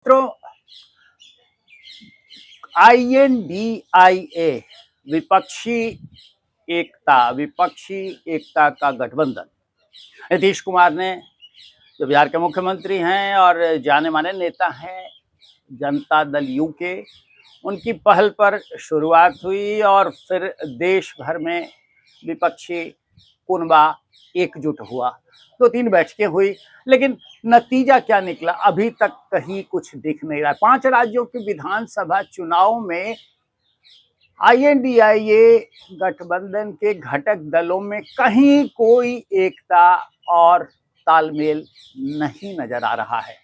मित्रों, INDIA विपक्षी एकता का गठबंधन। नीतीश कुमार ने, जो बिहार के मुख्यमंत्री हैं और जाने माने नेता हैं जनता दल यू के, उनकी पहल पर शुरुआत हुई और फिर देश भर में विपक्षी कुनबा एकजुट हुआ। 2-3 बैठकें हुई, लेकिन नतीजा क्या निकला अभी तक कहीं कुछ दिख नहीं रहा। 5 राज्यों के विधानसभा चुनाव में INDIA गठबंधन के घटक दलों में कहीं कोई एकता और तालमेल नहीं नजर आ रहा है।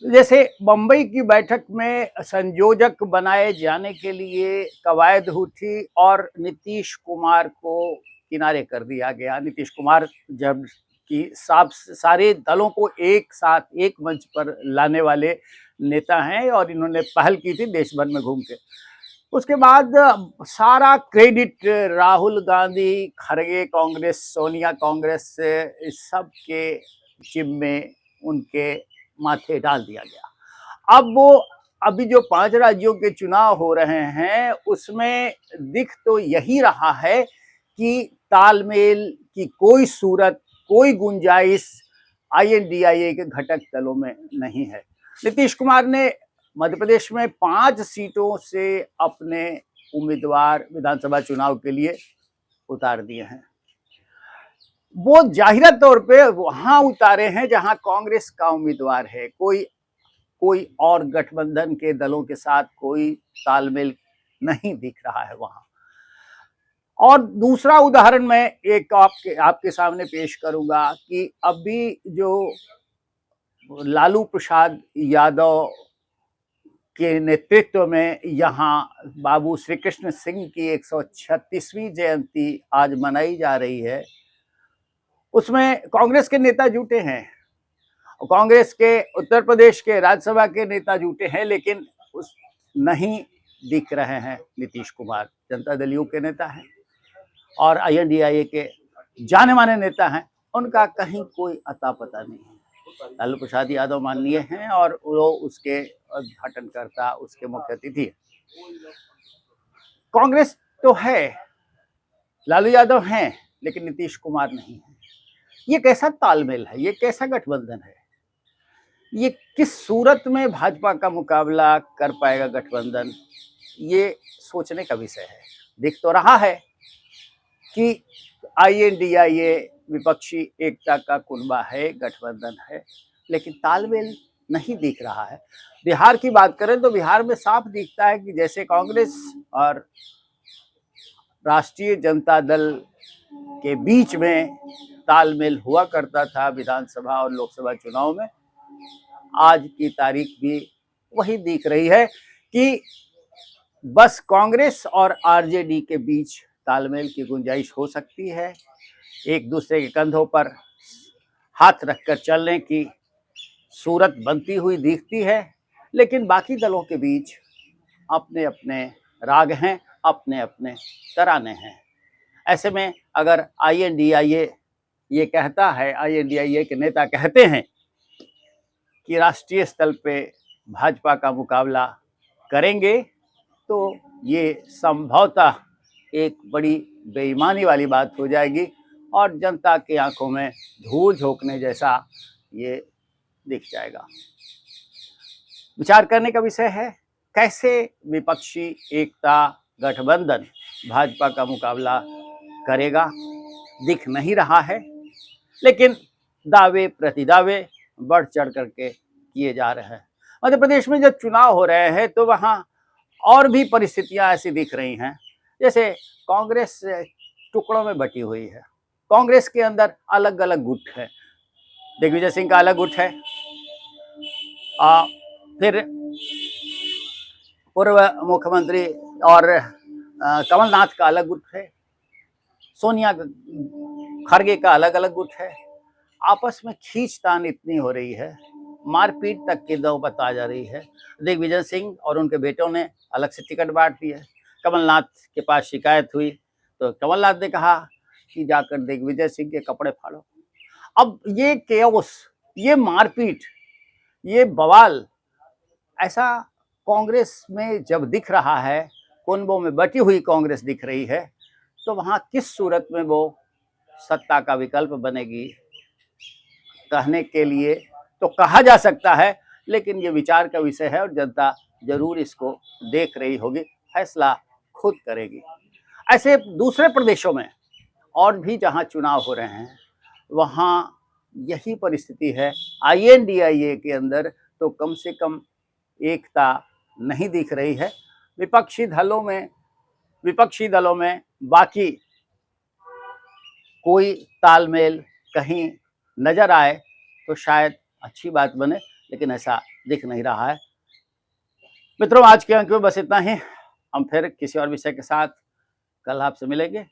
जैसे बंबई की बैठक में संयोजक बनाए जाने के लिए कवायद उठी और नीतीश कुमार को किनारे कर दिया गया। नीतीश कुमार जब कि सारे दलों को एक साथ एक मंच पर लाने वाले नेता हैं और इन्होंने पहल की थी देश भर में घूम के। उसके बाद सारा क्रेडिट राहुल गांधी, खड़गे कांग्रेस, सोनिया कांग्रेस, इस सब के जिम्मे उनके माथे डाल दिया गया। अब वो अभी जो 5 राज्यों के चुनाव हो रहे हैं उसमें दिख तो यही रहा है कि तालमेल की कोई सूरत, कोई गुंजाइश INDIA के घटक दलों में नहीं है। नीतीश कुमार ने मध्य प्रदेश में 5 सीटों से अपने उम्मीदवार विधानसभा चुनाव के लिए उतार दिए हैं। वो जाहिर तौर पे वहां उतारे हैं जहां कांग्रेस का उम्मीदवार है। कोई और गठबंधन के दलों के साथ कोई तालमेल नहीं दिख रहा है वहां। और दूसरा उदाहरण मैं एक आपके सामने पेश करूंगा कि अभी जो लालू प्रसाद यादव के नेतृत्व में यहाँ बाबू श्री कृष्ण सिंह की 136वीं जयंती आज मनाई जा रही है, उसमें कांग्रेस के नेता जुटे हैं। कांग्रेस के उत्तर प्रदेश के राज्यसभा के नेता जुटे हैं, लेकिन उस नहीं दिख रहे हैं। नीतीश कुमार जनता दल यू के नेता हैं और INDIA के जाने माने नेता हैं, उनका कहीं कोई अता पता नहीं है। लालू प्रसाद यादव माननीय हैं और वो उसके उद्घाटनकर्ता, उसके मुख्य अतिथि है। कांग्रेस तो है, लालू यादव हैं, लेकिन नीतीश कुमार नहीं है। ये कैसा तालमेल है? ये कैसा गठबंधन है? ये किस सूरत में भाजपा का मुकाबला कर पाएगा गठबंधन? ये सोचने का विषय है। दिख तो रहा है कि INDIA विपक्षी एकता का कुनबा है, गठबंधन है, लेकिन तालमेल नहीं दिख रहा है। बिहार की बात करें तो बिहार में साफ दिखता है कि जैसे कांग्रेस और राष्ट्रीय जनता दल के बीच में तालमेल हुआ करता था विधानसभा और लोकसभा चुनाव में, आज की तारीख भी वही दिख रही है कि बस कांग्रेस और RJD के बीच तालमेल की गुंजाइश हो सकती है। एक दूसरे के कंधों पर हाथ रखकर चलने की सूरत बनती हुई दिखती है, लेकिन बाकी दलों के बीच अपने अपने राग हैं, अपने अपने तराने हैं। ऐसे में अगर INDIA ये कहता है, INDIA के नेता कहते हैं कि राष्ट्रीय स्तर पे भाजपा का मुकाबला करेंगे, तो ये संभवतः एक बड़ी बेईमानी वाली बात हो जाएगी और जनता की आंखों में धूल झोंकने जैसा ये दिख जाएगा। विचार करने का विषय है, कैसे विपक्षी एकता गठबंधन भाजपा का मुकाबला करेगा? दिख नहीं रहा है, लेकिन दावे प्रतिदावे बढ़ चढ़ करके किए जा रहे हैं। मध्य प्रदेश में जब चुनाव हो रहे हैं तो वहाँ और भी परिस्थितियां ऐसी दिख रही हैं, जैसे कांग्रेस टुकड़ों में बटी हुई है। कांग्रेस के अंदर अलग अलग गुट है। दिग्विजय सिंह का अलग गुट है, फिर पूर्व मुख्यमंत्री और कमलनाथ का अलग गुट है, सोनिया खड़गे का अलग अलग गुट है। आपस में खींचतान इतनी हो रही है, मारपीट तक की नौबत आ जा रही है। दिग्विजय सिंह और उनके बेटों ने अलग से टिकट बांट दी है। कमलनाथ के पास शिकायत हुई तो कमलनाथ ने कहा कि जाकर दिग्विजय सिंह के कपड़े फाड़ो। अब ये केओस, ये मारपीट, ये बवाल ऐसा कांग्रेस में जब दिख रहा है, कुनबों में बटी हुई कांग्रेस दिख रही है, तो वहाँ किस सूरत में वो सत्ता का विकल्प बनेगी कहने के लिए तो कहा जा सकता है, लेकिन ये विचार का विषय है और जनता जरूर इसको देख रही होगी, फैसला खुद करेगी। ऐसे दूसरे प्रदेशों में और भी जहां चुनाव हो रहे हैं, वहां यही परिस्थिति है। INDIA के अंदर तो कम से कम एकता नहीं दिख रही है। विपक्षी दलों में बाकी कोई तालमेल कहीं नजर आए तो शायद अच्छी बात बने, लेकिन ऐसा दिख नहीं रहा है। मित्रों, आज के अंक में बस इतना ही। हम फिर किसी और विषय के साथ कल आपसे मिलेंगे।